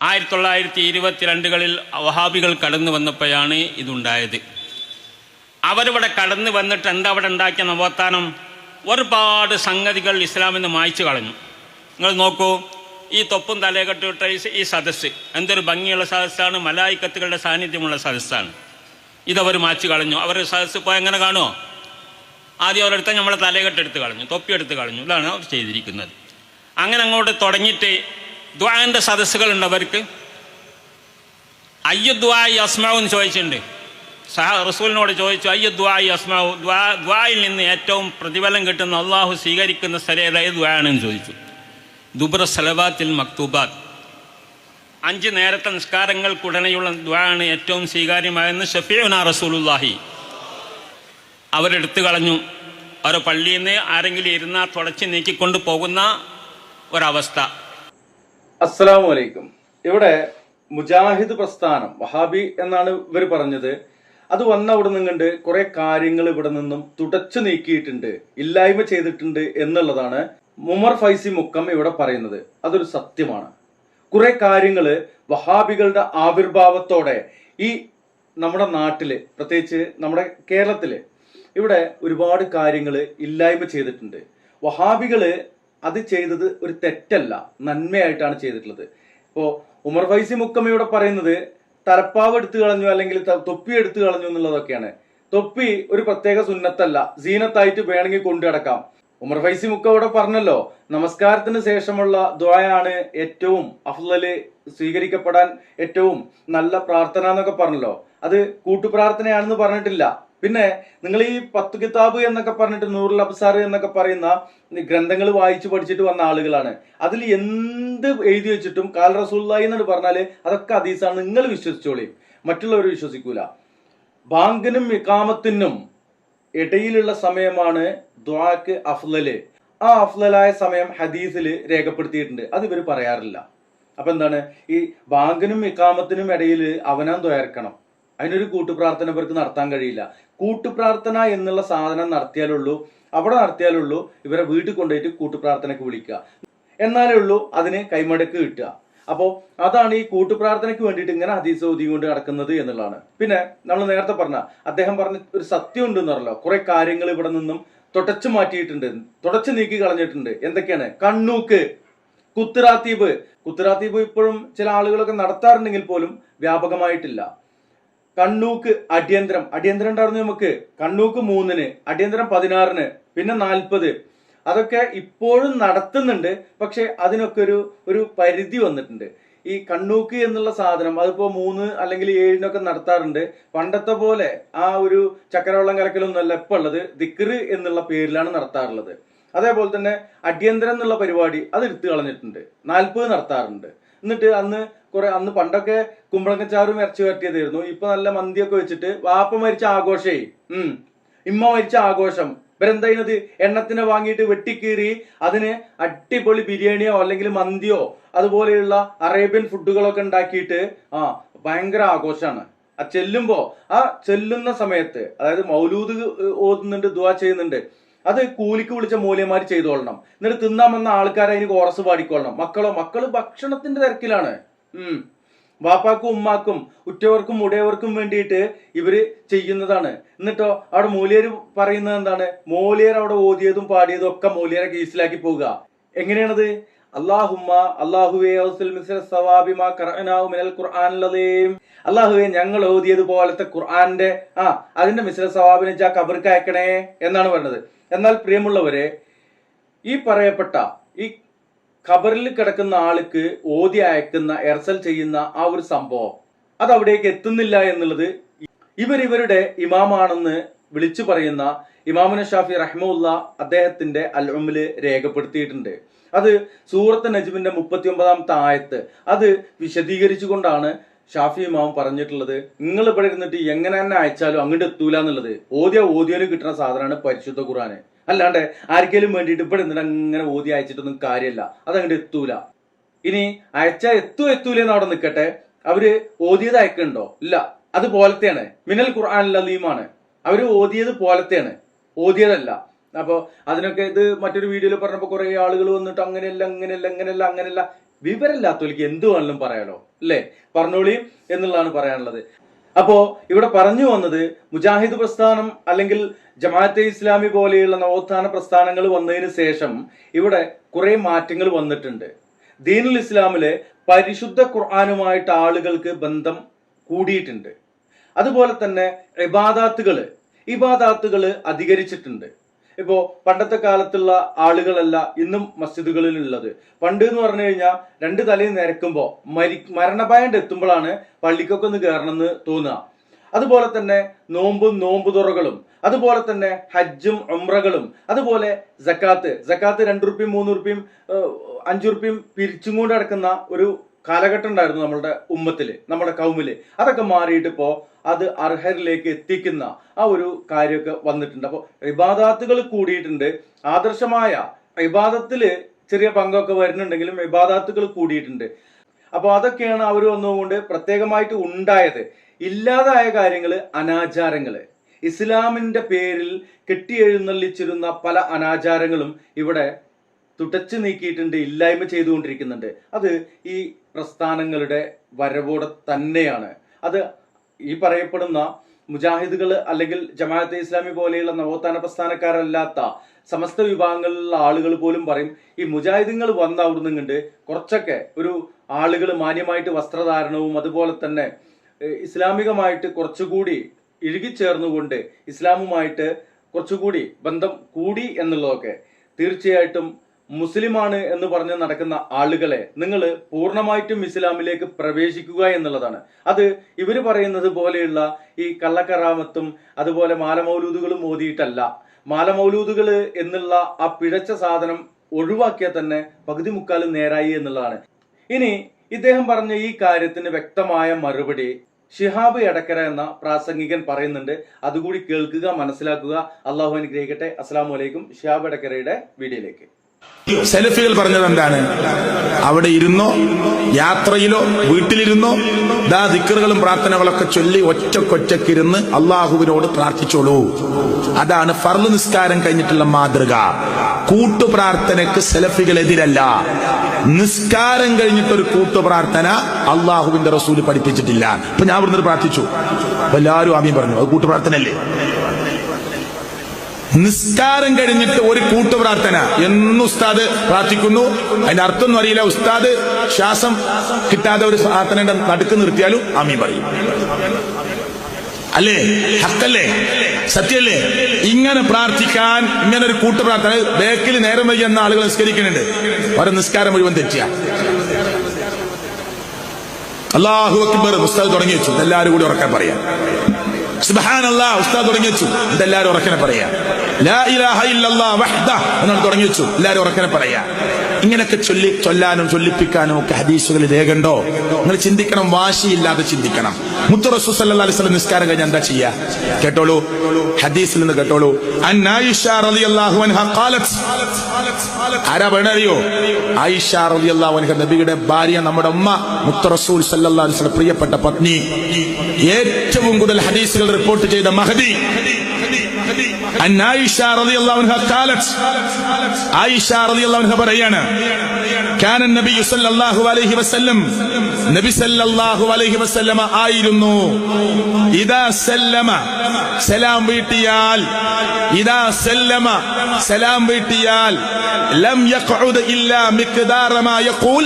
1922 വഹാബികൾ കടന്നു വന്നപ്പോഴാണ് ഇതുണ്ടായത്. അവരിവിടെ കടന്നു വന്നിട്ട് എന്താ അവിടെ ഉണ്ടാക്കിയ നവോത്ഥാനം? ഒരുപാട് സംഗതികൾ ഇസ്ലാമിൽ നിന്ന് മായ്ച്ചു കളഞ്ഞു. നിങ്ങൾ നോക്കൂ, ഈ തൊപ്പും തലയെക്കെട്ടിട്ട ഈ സദസ്സ് എന്തൊരു ഭംഗിയുള്ള സദസ്സാണ്, മലായിക്കത്തുകളുടെ സാന്നിധ്യമുള്ള സദസ്സാണ്. ഇതവർ മായ്ച്ചു കളഞ്ഞു. അവർ സദസ്സ് പോയി എങ്ങനെ കാണുമോ? ആദ്യം അവരെടുത്ത് നമ്മളെ തലയെക്കെട്ടെടുത്ത് കളഞ്ഞു, തൊപ്പി എടുത്ത് കളഞ്ഞു. ഇതാണ് അവർ ചെയ്തിരിക്കുന്നത്. അങ്ങനെ അങ്ങോട്ട് തുടങ്ങിയിട്ട് ദ്വാൻ്റെ സദസ്സുകളുണ്ട് അവർക്ക്. അയ്യുദ്വായി അസ്മാവ് എന്ന് ചോദിച്ചിട്ടുണ്ട്. റസൂലിനോട് ചോദിച്ചു, അയ്യുദ്വായി അസ്മാവ്, ദ്വായിൽ നിന്ന് ഏറ്റവും പ്രതിഫലം കിട്ടുന്ന അള്ളാഹു സ്വീകരിക്കുന്ന സ്ഥലം ദ്വായാണെന്ന് ചോദിച്ചു. ദുബ്ര സലവാത്തിൽ മക്തൂബാത്ത്, 5 നേരത്തെ നിസ്കാരങ്ങൾക്കുടനെയുള്ള ദ്വായാണ് ഏറ്റവും സ്വീകാര്യമായെന്ന് ഷഫീഉനാ റസൂലുള്ളാഹി. അവരെടുത്തു കളഞ്ഞു. അവരുടെ പള്ളിയിൽ നിന്ന് ആരെങ്കിലും ഇരുന്നാൽ തുടച്ച് നീക്കിക്കൊണ്ട് പോകുന്ന ഒരവസ്ഥ. അസ്സലാമു അലൈക്കും. ഇവിടെ മുജാഹിദ് പ്രസ്ഥാനം വഹാബി എന്നാണ് ഇവർ പറഞ്ഞത്. അത് വന്ന അവിടെ നിന്നുകൊണ്ട് കുറെ കാര്യങ്ങൾ ഇവിടെ നിന്നും തുടച്ചു നീക്കിയിട്ടുണ്ട്, ഇല്ലായ്മ ചെയ്തിട്ടുണ്ട് എന്നുള്ളതാണ് ഉമർ ഫൈസി മുക്കം ഇവിടെ പറയുന്നത്. അതൊരു സത്യമാണ്. കുറെ കാര്യങ്ങള് വഹാബികളുടെ ആവിർഭാവത്തോടെ ഈ നമ്മുടെ നാട്ടില്, പ്രത്യേകിച്ച് നമ്മുടെ കേരളത്തില്, ഇവിടെ ഒരുപാട് കാര്യങ്ങൾ ഇല്ലായ്മ ചെയ്തിട്ടുണ്ട്. വഹാബികള് അത് ചെയ്തത് ഒരു തെറ്റല്ല, നന്മയായിട്ടാണ് ചെയ്തിട്ടുള്ളത്. ഇപ്പോൾ ഉമർ ഫൈസി മുക്കം ഇവിടെ പറയുന്നത് തലപ്പാവ് എടുത്തു കളഞ്ഞു അല്ലെങ്കിൽ തൊപ്പി എടുത്തു കളഞ്ഞു എന്നുള്ളതൊക്കെയാണ്. തൊപ്പി ഒരു പ്രത്യേക സുന്നത്തല്ല, സീനത്തായിട്ട് വേണമെങ്കിൽ കൊണ്ടു നടക്കാം. ഉമർ ഫൈസി മുക്കം ഇവിടെ പറഞ്ഞല്ലോ, നമസ്കാരത്തിന് ശേഷമുള്ള ദുആയാണ് ഏറ്റവും അഫ്ളല്, സ്വീകരിക്കപ്പെടാൻ ഏറ്റവും നല്ല പ്രാർത്ഥന എന്നൊക്കെ പറഞ്ഞല്ലോ. അത് കൂട്ടുപ്രാർത്ഥനയാണെന്ന് പറഞ്ഞിട്ടില്ല. പിന്നെ നിങ്ങൾ ഈ 10 കിതാബ് എന്നൊക്കെ പറഞ്ഞിട്ട് നൂറുൽ അബ്സാർ എന്നൊക്കെ പറയുന്ന ഗ്രന്ഥങ്ങൾ വായിച്ചു പഠിച്ചിട്ട് വന്ന ആളുകളാണ്. അതിൽ എന്ത് എഴുതി വെച്ചിട്ടും കാൽ റസൂലുള്ളാഹി എന്ന് പറഞ്ഞാല് അതൊക്കെ ഹദീസാണ്, നിങ്ങൾ വിശ്വസിച്ചോളി, മറ്റുള്ളവർ വിശ്വസിക്കൂല. ബാങ്കിനും ഇഖാമത്തിനും ഇടയിലുള്ള സമയമാണ് ദുആക്ക് അഫ്ളല്. ആ അഫ്ളലായ സമയം ഹദീസിൽ രേഖപ്പെടുത്തിയിട്ടുണ്ട്. അത് ഇവർ പറയാറില്ല. അപ്പൊ എന്താണ്, ഈ ബാങ്കിനും ഇഖാമത്തിനും ഇടയിൽ അവനാൻ ദ്വയർക്കണം. അതിനൊരു കൂട്ടുപ്രാർത്ഥന ഇവർക്ക് നടത്താൻ കഴിയില്ല. കൂട്ടുപ്രാർത്ഥന എന്നുള്ള സാധനം അവിടെ നടത്തിയാലുള്ളൂ ഇവരെ വീട്ടിൽ കൊണ്ടുപോയിട്ട് കൂട്ടുപ്രാർത്ഥനയ്ക്ക് വിളിക്കുക. എന്നാലേ ഉള്ളൂ അതിന് കൈമടക്ക് കിട്ടുക. അപ്പോൾ അതാണ് ഈ കൂട്ടുപ്രാർത്ഥനയ്ക്ക് വേണ്ടിയിട്ട് ഇങ്ങനെ ഹദീസ് ഓതി കൊണ്ട് നടക്കുന്നത് എന്നുള്ളതാണ്. പിന്നെ നമ്മൾ നേരത്തെ പറഞ്ഞ അദ്ദേഹം പറഞ്ഞ ഒരു സത്യം ഉണ്ടെന്ന് പറഞ്ഞല്ലോ, കുറെ കാര്യങ്ങൾ ഇവിടെ നിന്നും തുടച്ചു മാറ്റിയിട്ടുണ്ട്, തുടച്ചു നീക്കി കളഞ്ഞിട്ടുണ്ട്. എന്തൊക്കെയാണ്? കണ്ണൂക്ക്, കുത്തുറാത്തീബ് ഇപ്പോഴും ചില ആളുകളൊക്കെ നടത്താറുണ്ടെങ്കിൽ പോലും വ്യാപകമായിട്ടില്ല. കണ്ണൂക്ക് അടിയന്തരം ഉണ്ടായിരുന്നു നമുക്ക്. കണ്ണൂക്ക് 3-ന്, അടിയന്തരം 16-ന്, പിന്നെ 40. അതൊക്കെ ഇപ്പോഴും നടത്തുന്നുണ്ട്. പക്ഷെ അതിനൊക്കെ ഒരു പരിധി വന്നിട്ടുണ്ട്. ഈ കണ്ണൂക്ക് എന്നുള്ള സാധനം അതിപ്പോ 3 അല്ലെങ്കിൽ 7-നൊക്കെ നടത്താറുണ്ട്. പണ്ടത്തെ പോലെ ആ ഒരു ചക്കരവെള്ളം കലക്കലൊന്നും അല്ല ഇപ്പൊ ഉള്ളത്. ദിക്റ് എന്നുള്ള പേരിലാണ് നടത്താറുള്ളത്. അതേപോലെ തന്നെ അടിയന്തരം എന്നുള്ള പരിപാടി അത് എടുത്തു കളഞ്ഞിട്ടുണ്ട്. 40 നടത്താറുണ്ട്. എന്നിട്ട് അന്ന് പണ്ടൊക്കെ കുമ്പളങ്ങച്ചാറും ഇറച്ചി വരട്ടിയതായിരുന്നു. ഇപ്പൊ നല്ല മന്തിയൊക്കെ വെച്ചിട്ട് വാപ്പ മരിച്ച ആഘോഷേ, ഇമ്മ മരിച്ച ആഘോഷം. ഇവരെന്തായത് എണ്ണത്തിനെ വാങ്ങിയിട്ട് വെട്ടിക്കീറി അതിന് അടിപൊളി ബിരിയാണിയോ അല്ലെങ്കിൽ മന്തിയോ അതുപോലെയുള്ള അറേബ്യൻ ഫുഡുകളൊക്കെ ഉണ്ടാക്കിയിട്ട് ഭയങ്കര ആഘോഷമാണ്. ചെല്ലുന്ന സമയത്ത്, അതായത് മൗലൂദ് ഓതുന്നുണ്ട്, ദുആ ചെയ്യുന്നുണ്ട്, അത് കൂലിക്ക് വിളിച്ച മൂല്യന്മാർ ചെയ്തോളണം. എന്നിട്ട് തിന്നാൻ വന്ന ആൾക്കാരെ അതിന് കോറസ് പാടിക്കൊള്ളണം. മക്കള് ഭക്ഷണത്തിന്റെ തിരക്കിലാണ്. വാപ്പാക്കും ഉമ്മാക്കും ഉറ്റവർക്കും ഉടയവർക്കും വേണ്ടിയിട്ട് ഇവര് ചെയ്യുന്നതാണ്. എന്നിട്ടോ അവിടെ മൂല്യര് പറയുന്നത് എന്താണ്? മൂല്യർ അവിടെ ഓതിയതും പാടിയതും ഒക്കെ മൂല്യരെ കേസിലാക്കി പോവുക. എങ്ങനെയാണത്? അള്ളാഹുവേ ഞങ്ങൾ ഓതിയത് പോലത്തെ ഖുർആന്റെ അതിന്റെ മിസ്ല സവാബിനെ ഖബർക്ക് അയക്കണേ എന്നാണ് പറഞ്ഞത്. എന്നാൽ പ്രിയമുള്ളവരെ, ഈ പറയപ്പെട്ട ഈ ഖബറിൽ കിടക്കുന്ന ആൾക്ക് ഓതി അയക്കുന്ന, എർസൽ ചെയ്യുന്ന ആ ഒരു സംഭവം അത് അവിടേക്ക് എത്തുന്നില്ല എന്നുള്ളത് ഇവരുടെ ഇമാമാണെന്ന് വിളിച്ചു പറയുന്ന ഇമാമുന ഷാഫി റഹ്മുല്ല അദ്ദേഹത്തിന്റെ അൽ ഉമ്മില് രേഖപ്പെടുത്തിയിട്ടുണ്ട്. അത് സൂറത്ത് നജ്മിന്റെ 39-ാമത്തെ ആയത്ത് അത് വിശദീകരിച്ചുകൊണ്ടാണ് ഷാഫി ഇമാം പറഞ്ഞിട്ടുള്ളത്. നിങ്ങൾ ഇവിടെ ഇരുന്നിട്ട് എങ്ങനെ തന്നെ അയച്ചാലും അങ്ങോട്ട് എത്തൂല എന്നുള്ളത്. ഓതിയാലും കിട്ടുന്ന സാധനമാണ് പരിശുദ്ധ ഖുർആന്. അല്ലാണ്ട് ആർക്കെങ്കിലും വേണ്ടിയിട്ട് ഇവിടെ ഇരുന്നിട്ട് അങ്ങനെ ഓതി അയച്ചിട്ടൊന്നും കാര്യമല്ല, അതങ്ങോട്ട് എത്തൂല. ഇനി അയച്ചാൽ എത്തൂലെന്ന് അവിടെ നിൽക്കട്ടെ, അവര് ഓതിയത് അയക്കുന്നുണ്ടോ? ഇല്ല, അതുപോലത്തെയാണ്. മിനൽ ഖുർആൻ അലീമാണ്. അവര് ഓതിയത് പോലത്തെയാണ്, ഓതിയതല്ല. അപ്പൊ അതിനൊക്കെ ഇത് മറ്റൊരു വീഡിയോയിൽ പറഞ്ഞപ്പോ കുറെ ആളുകൾ വന്നിട്ട് അങ്ങനെയല്ല വിവരമില്ലാത്തവർക്ക് എന്തു വേണമെങ്കിലും പറയാലോ, അല്ലേ? പറഞ്ഞോളി എന്നുള്ളതാണ് പറയാനുള്ളത്. അപ്പോ ഇവിടെ പറഞ്ഞു വന്നത് മുജാഹിദ് പ്രസ്ഥാനം അല്ലെങ്കിൽ ജമാഅത്തെ ഇസ്ലാമി പോലെയുള്ള നവോത്ഥാന പ്രസ്ഥാനങ്ങൾ വന്നതിന് ശേഷം ഇവിടെ കുറെ മാറ്റങ്ങൾ വന്നിട്ടുണ്ട്. ദീനുൽ ഇസ്ലാമിലെ പരിശുദ്ധ ഖുർആനുമായിട്ട് ആളുകൾക്ക് ബന്ധം കൂടിയിട്ടുണ്ട്. അതുപോലെ തന്നെ ഇബാദാത്തുകള് അധികരിച്ചിട്ടുണ്ട്. ഇപ്പോ പണ്ടത്തെ കാലത്തുള്ള ആളുകളല്ല ഇന്നും മസ്ജിദുകളിൽ ഉള്ളത്. പണ്ട് എന്ന് പറഞ്ഞു കഴിഞ്ഞാൽ 2 തലയിൽ നിരക്കുമ്പോ മരണഭയം എത്തുമ്പോഴാണ് പള്ളിക്കൊക്കെ ഒന്ന് കയറണമെന്ന് തോന്നുക. അതുപോലെ തന്നെ നോമ്പ് തുറകളും, അതുപോലെ തന്നെ ഹജ്ജും ഉംറകളും, അതുപോലെ സക്കാത്ത് 2 റുപ്യയും 3 റുപ്യയും 5 റുപ്യയും പിരിച്ചും കൊണ്ട് നടക്കുന്ന ഒരു കാലഘട്ടം ഉണ്ടായിരുന്നു നമ്മളുടെ ഉമ്മത്തില്, നമ്മുടെ കൗമില്. അതൊക്കെ മാറിയിട്ട് ഇപ്പോ അത് അർഹരിലേക്ക് എത്തിക്കുന്ന ആ ഒരു കാര്യമൊക്കെ വന്നിട്ടുണ്ട്. അപ്പോൾ ഇബാദാത്തുകൾ കൂടിയിട്ടുണ്ട്. ആദർശമായ ഇബാദത്തില് ചെറിയ പങ്കൊക്കെ വരുന്നുണ്ടെങ്കിലും ഇബാദാത്തുകൾ കൂടിയിട്ടുണ്ട്. അപ്പോൾ അതൊക്കെയാണ് അവർ വന്നുകൊണ്ട് പ്രത്യേകമായിട്ട് ഉണ്ടായത്. ഇല്ലാതായ കാര്യങ്ങള് അനാചാരങ്ങള്, ഇസ്ലാമിന്റെ പേരിൽ കെട്ടിയെഴുന്നള്ളിച്ചിരുന്ന പല അനാചാരങ്ങളും ഇവിടെ തുടച്ചു നീക്കിയിട്ടുണ്ട്, ഇല്ലായ്മ ചെയ്തുകൊണ്ടിരിക്കുന്നുണ്ട്. അത് ഈ പ്രസ്ഥാനങ്ങളുടെ വരവോടെ തന്നെയാണ്. അത് ഈ പറയപ്പെടുന്ന മുജാഹിദുകൾ അല്ലെങ്കിൽ ജമാഅത്തെ ഇസ്ലാമി പോലെയുള്ള നവോത്ഥാന പ്രസ്ഥാനക്കാരല്ലാത്ത സമസ്ത വിഭാഗങ്ങളിലുള്ള ആളുകൾ പോലും പറയും, ഈ മുജാഹിദുകൾ വന്ന അവിടുന്ന് കണ്ട് കുറച്ചൊക്കെ ഒരു ആളുകൾ മാന്യമായിട്ട് വസ്ത്രധാരണവും അതുപോലെ തന്നെ ഇസ്ലാമികമായിട്ട് കുറച്ചുകൂടി ഇഴുകിച്ചേർന്നുകൊണ്ട് ഇസ്ലാമുമായിട്ട് കുറച്ചുകൂടി ബന്ധം കൂടി എന്നുള്ളതൊക്കെ തീർച്ചയായിട്ടും മുസ്ലിമാണ് എന്ന് പറഞ്ഞ് നടക്കുന്ന ആളുകളെ നിങ്ങൾ പൂർണ്ണമായിട്ടും ഇസ്ലാമിലേക്ക് പ്രവേശിക്കുക എന്നുള്ളതാണ്. അത് ഇവര് പറയുന്നത് പോലെയുള്ള ഈ കള്ളക്കറാമത്തും അതുപോലെ മാലമൗലൂദുകളും ഓതിയിട്ടല്ല. മാലമൗലൂദുകൾ എന്നുള്ള ആ പിഴച്ച സാധനം ഒഴിവാക്കിയാൽ തന്നെ പകുതി മുക്കാലും നേരായി എന്നുള്ളതാണ്. ഇനി ഇദ്ദേഹം പറഞ്ഞ ഈ കാര്യത്തിന് വ്യക്തമായ മറുപടി ഷിഹാബ് എടക്കര എന്ന പ്രാസംഗികൻ പറയുന്നുണ്ട്. അതുകൂടി കേൾക്കുക, മനസ്സിലാക്കുക. അള്ളാഹു അനുഗ്രഹിക്കട്ടെ. അസ്സലാമു അലൈക്കും. ഷിഹാബ് എടക്കരയുടെ വീഡിയോയിലേക്ക്. സലഫികൾ പറഞ്ഞത് എന്താണ്? അവിടെ ഇരുന്നോ, യാത്രയിലോ, വീട്ടിലിരുന്നോ ദിക്റുകളും പ്രാർത്ഥനകളൊക്കെ ചൊല്ലി ഒറ്റക്കൊറ്റക്കിരുന്ന് അള്ളാഹുവിനോട് പ്രാർത്ഥിച്ചോളൂ. അതാണ് ഫർള് നിസ്കാരം കഴിഞ്ഞിട്ടുള്ള മാതൃക. കൂട്ടുപ്രാർത്ഥനയ്ക്ക് സലഫികൾ എതിരല്ല. നിസ്കാരം കഴിഞ്ഞിട്ടൊരു കൂട്ടുപ്രാർത്ഥന അള്ളാഹുവിന്റെ റസൂല് പഠിപ്പിച്ചിട്ടില്ല. ഇപ്പൊ ഞാൻ ഇവിടുന്ന് പ്രാർത്ഥിച്ചു, എല്ലാവരും ആമീൻ പറഞ്ഞു. അത് കൂട്ടുപ്രാർത്ഥനയല്ലേ? നിസ്കാരം കഴിഞ്ഞിട്ട് ഒരു കൂട്ടുപ്രാർത്ഥന എന്ന് ഉസ്താദ് പ്രാർത്ഥിക്കുന്നു, അതിന്റെ അർത്ഥമൊന്നും അറിയില്ല. ഉസ്താദ് ശ്വാസം കിട്ടാതെ ഒരു പ്രാർത്ഥനയുടെ നടുക്ക് നിർത്തിയാലും ആമീൻ പറയും. അല്ലേ? ഹക്കല്ലേ? സത്യല്ലേ? ഇങ്ങനെ പ്രാർത്ഥിക്കാൻ, ഇങ്ങനെ ഒരു കൂട്ടുപ്രാർത്ഥന ബേക്കിൽ നേരം വൈകി എന്ന ആളുകൾ നിസ്കരിക്കുന്നുണ്ട്. അവരെ നിസ്കാരം മുഴുവൻ തെറ്റിയ. അല്ലാഹു അക്ബർ ഉസ്താദ് തുടങ്ങി വെച്ചു, എല്ലാവരും കൂടി ഉറക്കാൻ പറയാം. സുബ്ഹാനല്ലാഹ് ഉസ്താദ് തുടങ്ങി വെച്ചു, ഇതെല്ലാവരും ഉറക്കനെ പറയാ. ലാ ഇലാഹ ഇല്ലല്ലാഹ് വഹ്ദഹ് എന്നാണ് തുടങ്ങി വെച്ചു, എല്ലാവരും ഉറക്കനെ പറയാ. ഇങ്ങനെയൊക്കെ ചൊല്ലാനും ചൊല്ലിപ്പിക്കാനും ഒക്കെ ഹദീസുകളിൽ രേഖണ്ടോ? നിങ്ങൾ ചിന്തിക്കണം, വാശിയില്ലാതെ ചിന്തിക്കണം. മുത്ത് റസൂൽ സല്ലല്ലാഹു അലൈഹി വസല്ലം നിസ്കാരം കഴിഞ്ഞാൽ എന്താ ചെയ്യാ? കേട്ടോളൂ, ഹദീസിൽ നിന്ന് കേട്ടോളൂ. അൻ ആയിഷ റളിയല്ലാഹു അൻഹ ഖാലത്ത്. ആരാ പറഞ്ഞറിയോ? ആയിഷ റളിയല്ലാഹു അൻഹ, നബിയുടെ ഭാര്യ, നമ്മുടെ ഉമ്മ, മുത്ത് റസൂൽ സല്ലല്ലാഹു അലൈഹി വസല്ലം പ്രിയപ്പെട്ട പത്നി, ഏറ്റവും കൂടുതൽ ഹദീസുകൾ റിപ്പോർട്ട് ചെയ്ത മഹദി. അൻ ആയിഷ റളിയല്ലാഹു അൻഹ ഖാലത്ത്. ആയിഷ റളിയല്ലാഹു അൻഹ പറയാണ്, കാന നബി സല്ലല്ലാഹു അലൈഹി വസല്ലം, നബി സല്ലല്ലാഹു അലൈഹി വസല്ലമ ആയിരുന്നു, ഇദാ സല്ലമ, സലാം വീട്ടിയാൽ, ഇദാ സല്ലമ, സലാം വീട്ടിയാൽ, ലം യഖഉദ് ഇല്ലാ മിഖ്ദാറ മാ യഖൂൽ,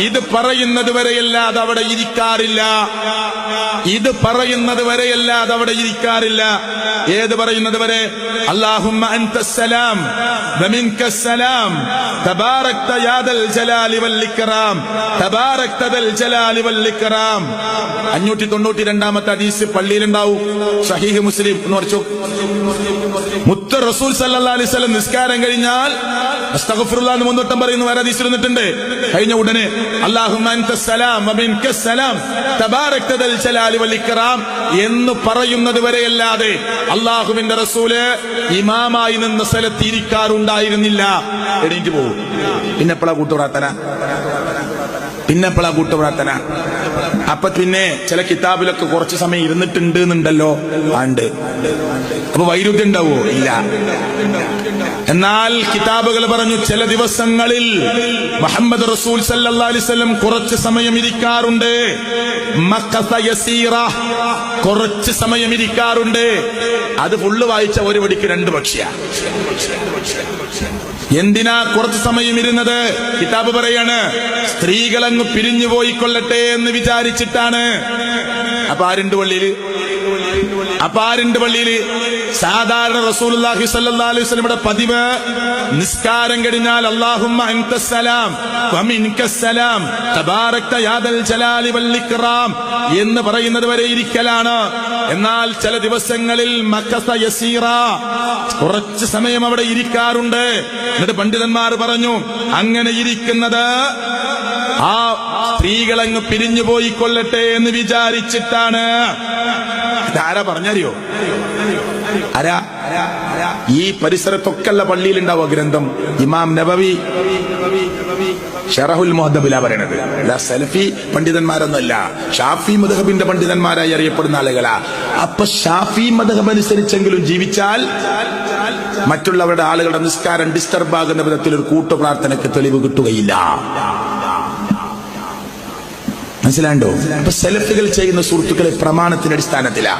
ഇത് പറയുന്നത് വരെയല്ലാതെ അവിടെ ഇരിക്കാറില്ല. ഇത് പറയുന്നത് വരെയല്ലാതെ അവിടെ ഇരിക്കാറില്ല. ഏത് പറയുന്നത് വരെ? അല്ലാഹുമ്മ അൻതസ്സലാം വമിൻകസ്സലാം തബാറക്ത യാ ദൽ ജലാലി വൽ ഇക്റാം, തബാറക്ത ദൽ ജലാലി വൽ ഇക്റാം. 592ാമത്തെ ഹദീസ് പള്ളിയിലുണ്ടാവും, സഹീഹ് മുസ്ലിം എന്ന് പറഞ്ഞു. മുത്ത് റസൂൽ സല്ലല്ലാഹു അലൈഹി വസല്ലം നിസ്കാരം കഴിഞ്ഞാൽ അസ്തഗ്ഫിറുല്ലാഹ് എന്ന് 3 വട്ടം പറയുന്നു. വേറെ ഹദീസിൽ വന്നിട്ടുണ്ട്. കഴിഞ്ഞ ഉടനെ അല്ലാഹുമ്മ അൻതസ്സലാം വമിൻകസ്സലാം തബാറക്ത ദൽ ജലാലി വൽ ഇക്റാം എന്ന് പറയുന്നത് വരെയല്ലാതെ അല്ലാഹുവിന്റെ റസൂല് ഇമാമായി നിന്ന സ്ഥലത്ത് ഇരിക്കാറുണ്ടായിരുന്നില്ല. എണീറ്റ് പോകും. പിന്നെപ്പോഴാ കൂട്ടുപ്രാർത്ഥന? പിന്നെപ്പോഴാ കൂട്ടുപ്രാർത്ഥന? അപ്പൊ പിന്നെ ചില കിതാബിലൊക്കെ കുറച്ച് സമയം ഇരുന്നിട്ടുണ്ട് എന്നുണ്ടല്ലോ. ഉണ്ട്. അപ്പൊ വൈരുദ്ധ്യം ഉണ്ടാവോ? ഇല്ല. എന്നാൽ കിതാബുകൾ പറഞ്ഞു ചില ദിവസങ്ങളിൽ മുഹമ്മദ് റസൂൽ സല്ലല്ലാഹു അലൈഹി വസല്ലം കുറച്ച് സമയം ഇരിക്കാറുണ്ട്. മഖസ യസീറ, കുറച്ച് സമയം ഇരിക്കാറുണ്ട്. അത് ഫുള്ള് വായിച്ച ഒരു വടിക്ക് 2 പക്ഷിയാ. എന്തിനാ കുറച്ച് സമയം ഇരുന്നത്? കിതാബ് പറയാണ് സ്ത്രീകളങ്ങ് പിരിഞ്ഞു പോയിക്കൊള്ളട്ടെ എന്ന് വിചാരിച്ചിട്ടാണ്. അപ്പൊ ആരുണ്ട് പള്ളിയില്? സാധാരണ റസൂലുള്ളാഹി സ്വല്ലല്ലാഹു അലൈഹി വസല്ലമയുടെ പതിവ് നിസ്കാരം കഴിഞ്ഞാൽ അല്ലാഹുമ്മ അൻതസ്സലാം വമിൻകസ്സലാം തബാറക്ത യാദൽ ജലാലി വൽ ഇക്റാം എന്ന് പറയുന്നത് വരെ ഇരിക്കലാണ്. എന്നാൽ ചില ദിവസങ്ങളിൽ മഖസ യസീറ, കുറച്ച് സമയം അവിടെ ഇരിക്കാറുണ്ട്. എന്നിട്ട് പണ്ഡിതന്മാർ പറഞ്ഞു അങ്ങനെ ഇരിക്കുന്നത് ആ സ്ത്രീകളങ്ങ് പിരിഞ്ഞു പോയിക്കൊള്ളട്ടെ എന്ന് വിചാരിച്ചിട്ടാണ്. ഇതാരാ പറഞ്ഞറിയോ? ആരാ? ഈ പരിസരത്തൊക്കെയുള്ള പള്ളിയിലുണ്ടാവുക ഗ്രന്ഥം. ഇമാം നബവി ഷറഹുൽ മുഹദ്ദബിലാ പറയണത്. അല്ല സലഫി പണ്ഡിതന്മാരൊന്നുമല്ല, ഷാഫി മദ്ഹബിന്റെ പണ്ഡിതന്മാരായി അറിയപ്പെടുന്ന ആളുകളാ. അപ്പൊ ഷാഫി മദ്ഹബ് അനുസരിച്ചെങ്കിലും ജീവിച്ചാൽ മറ്റുള്ളവരുടെ ആളുകളുടെ നിസ്കാരം ഡിസ്റ്റർബ് ആകുന്ന വിധത്തിൽ ഒരു കൂട്ടുപ്രാർത്ഥനയ്ക്ക് തെളിവ് കിട്ടുകയില്ല. മനസ്സിലാണ്ടോ? അപ്പൊ സലഫികൾ ചെയ്യുന്ന സുഹൃത്തുക്കളെ പ്രമാണത്തിന്റെ അടിസ്ഥാനത്തിലാ.